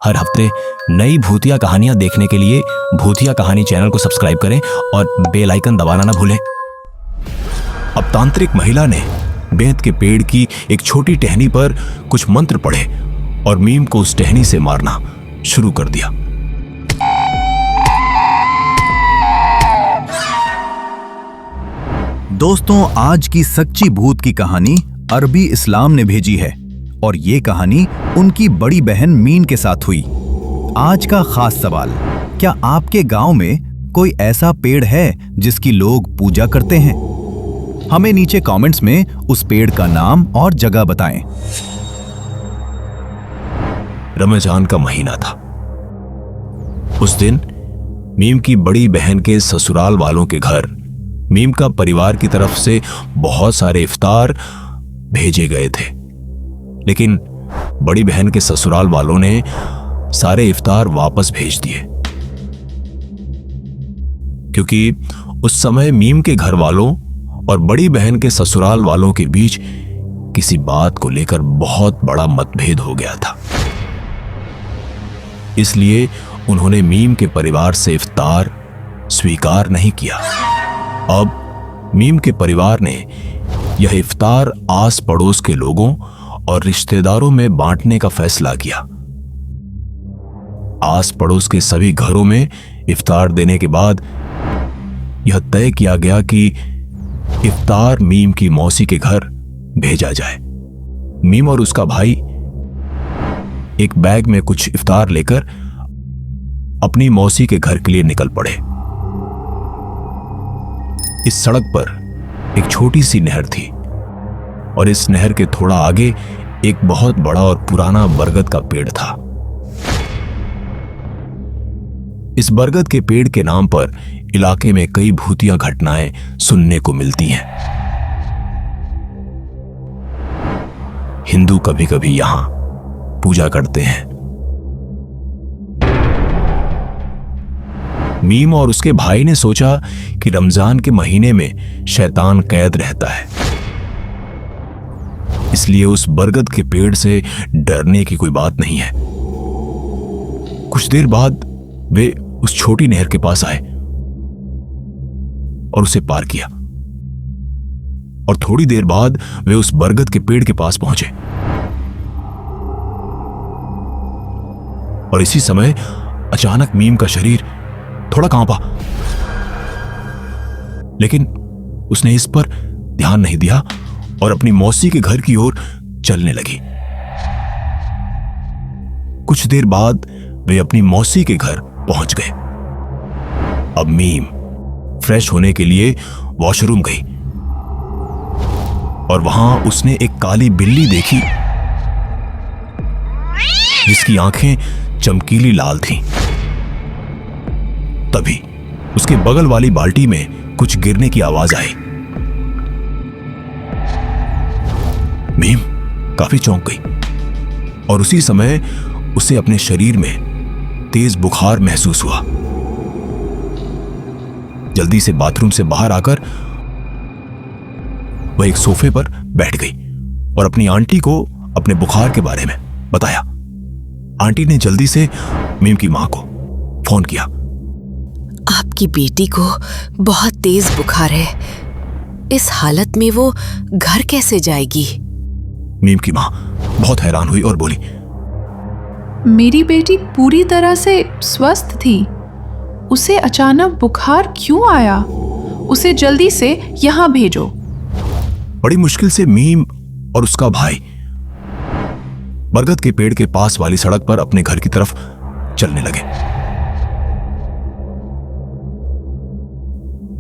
हर हफ्ते नई भूतिया कहानियां देखने के लिए भूतिया कहानी चैनल को सब्सक्राइब करें और बेल आइकन दबाना ना भूलें। अब तांत्रिक महिला ने बेंत के पेड़ की एक छोटी टहनी पर कुछ मंत्र पढ़े और मीम को उस टहनी से मारना शुरू कर दिया। दोस्तों, आज की सच्ची भूत की कहानी अरबी इस्लाम ने भेजी है और ये कहानी उनकी बड़ी बहन मीन के साथ हुई। आज का खास सवाल, क्या आपके गांव में कोई ऐसा पेड़ है जिसकी लोग पूजा करते हैं? हमें नीचे कमेंट्स में उस पेड़ का नाम और जगह बताएं। रमजान का महीना था। उस दिन मीम की बड़ी बहन के ससुराल वालों के घर मीम का परिवार की तरफ से बहुत सारे इफ्तार भेजे गए थे, लेकिन बड़ी बहन के ससुराल वालों ने सारे इफ्तार वापस भेज दिए, क्योंकि उस समय मीम के घर वालों और बड़ी बहन के ससुराल वालों के बीच किसी बात को लेकर बहुत बड़ा मतभेद हो गया था। इसलिए उन्होंने मीम के परिवार से इफ्तार स्वीकार नहीं किया। अब मीम के परिवार ने यह इफ्तार आस पड़ोस के लोगों और रिश्तेदारों में बांटने का फैसला किया। आस पड़ोस के सभी घरों में इफ्तार देने के बाद यह तय किया गया कि इफ्तार मीम की मौसी के घर भेजा जाए। मीम और उसका भाई एक बैग में कुछ इफ्तार लेकर अपनी मौसी के घर के लिए निकल पड़े। इस सड़क पर एक छोटी सी नहर थी और इस नहर के थोड़ा आगे एक बहुत बड़ा और पुराना बरगद का पेड़ था। इस बरगद के पेड़ के नाम पर इलाके में कई भूतिया घटनाएं सुनने को मिलती हैं। हिंदू कभी कभी यहां पूजा करते हैं। मीम और उसके भाई ने सोचा कि रमजान के महीने में शैतान कैद रहता है, इसलिए उस बरगद के पेड़ से डरने की कोई बात नहीं है। कुछ देर बाद वे उस छोटी नहर के पास आए और उसे पार किया, और थोड़ी देर बाद वे उस बरगद के पेड़ के पास पहुंचे। और इसी समय अचानक मीम का शरीर थोड़ा कांपा, लेकिन उसने इस पर ध्यान नहीं दिया और अपनी मौसी के घर की ओर चलने लगी। कुछ देर बाद वे अपनी मौसी के घर पहुंच गए। अब मीम फ्रेश होने के लिए वॉशरूम गई और वहां उसने एक काली बिल्ली देखी जिसकी आंखें चमकीली लाल थीं। तभी उसके बगल वाली बाल्टी में कुछ गिरने की आवाज आई। मीम काफी चौंक गई और उसी समय उसे अपने शरीर में तेज बुखार महसूस हुआ। जल्दी से बाथरूम से बाहर आकर वह एक सोफे पर बैठ गई और अपनी आंटी को अपने बुखार के बारे में बताया। आंटी ने जल्दी से मीम की मां को फोन किया। आपकी बेटी को बहुत तेज बुखार है, इस हालत में वो घर कैसे जाएगी? मीम की मां बहुत हैरान हुई और बोली, मेरी बेटी पूरी तरह से स्वस्थ थी, उसे अचानक बुखार क्यों आया? उसे जल्दी से यहां भेजो। बड़ी मुश्किल से मीम और उसका भाई बरगद के पेड़ के पास वाली सड़क पर अपने घर की तरफ चलने लगे।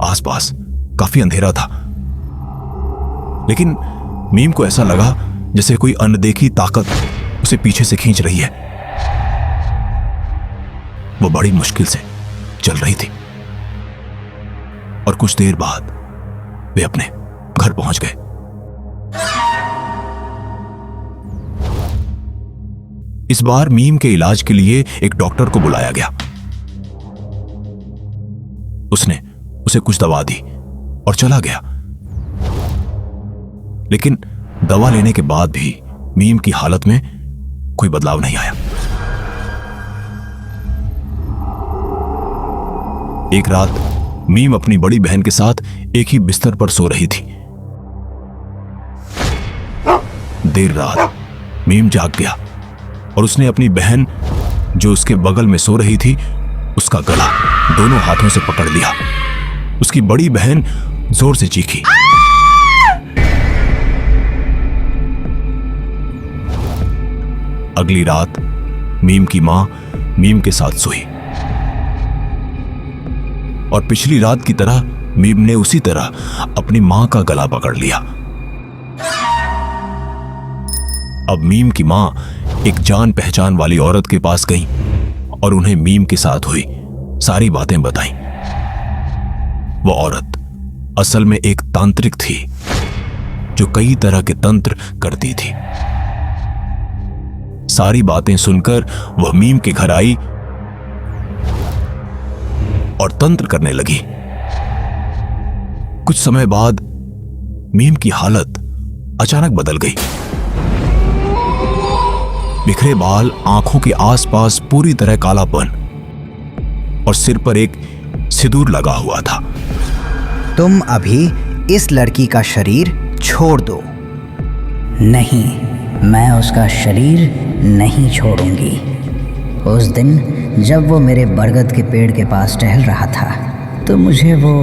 आसपास काफी अंधेरा था, लेकिन मीम को ऐसा लगा जैसे कोई अनदेखी ताकत उसे पीछे से खींच रही है। वो बड़ी मुश्किल से चल रही थी और कुछ देर बाद वे अपने घर पहुंच गए। इस बार मीम के इलाज के लिए एक डॉक्टर को बुलाया गया। उसने उसे कुछ दवा दी और चला गया, लेकिन दवा लेने के बाद भी मीम की हालत में कोई बदलाव नहीं आया। एक रात मीम अपनी बड़ी बहन के साथ एक ही बिस्तर पर सो रही थी। देर रात मीम जाग गया और उसने अपनी बहन जो उसके बगल में सो रही थी उसका गला दोनों हाथों से पकड़ लिया। उसकी बड़ी बहन जोर से चीखी। अगली रात मीम की मां मीम के साथ सोई और पिछली रात की तरह मीम ने उसी तरह अपनी मां का गला पकड़ लिया। अब मीम की मां एक जान पहचान वाली औरत के पास गई और उन्हें मीम के साथ हुई सारी बातें बताई। वो औरत असल में एक तांत्रिक थी जो कई तरह के तंत्र करती थी। सारी बातें सुनकर वह मीम के घर आई और तंत्र करने लगी। कुछ समय बाद मीम की हालत अचानक बदल गई। बिखरे बाल, आंखों के आसपास पूरी तरह कालापन और सिर पर एक सिंदूर लगा हुआ था। तुम अभी इस लड़की का शरीर छोड़ दो। नहीं, मैं उसका शरीर नहीं छोड़ूंगी। उस दिन जब वो मेरे बरगद के पेड़ के पास टहल रहा था तो मुझे वो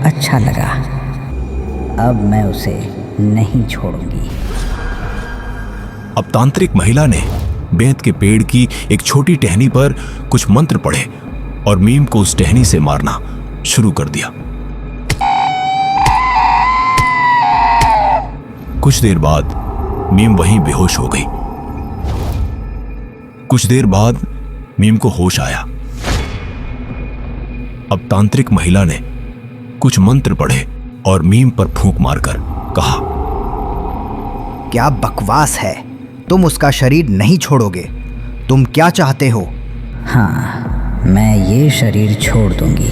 अच्छा लगा। अब मैं उसे नहीं छोड़ूंगी। अब तांत्रिक महिला ने बेंत के पेड़ की एक छोटी टहनी पर कुछ मंत्र पढ़े और मीम को उस टहनी से मारना शुरू कर दिया। कुछ देर बाद मीम वहीं बेहोश हो गई। कुछ देर बाद मीम को होश आया। अब तांत्रिक महिला ने कुछ मंत्र पढ़े और मीम पर फूंक मारकर कहा, क्या बकवास है, तुम उसका शरीर नहीं छोड़ोगे। तुम क्या चाहते हो? हाँ, मैं ये शरीर छोड़ दूंगी,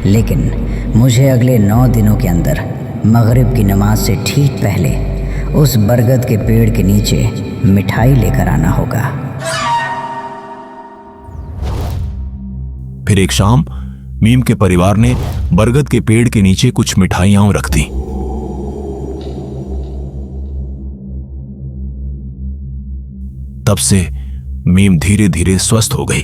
लेकिन मुझे अगले 9 दिनों के अंदर मगरिब की नमाज से ठीक पहले उस बरगद के पेड़ के नीचे मिठाई लेकर आना होगा। फिर एक शाम मीम के परिवार ने बरगद के पेड़ के नीचे कुछ मिठाइयां रख दी। तब से मीम धीरे धीरे स्वस्थ हो गई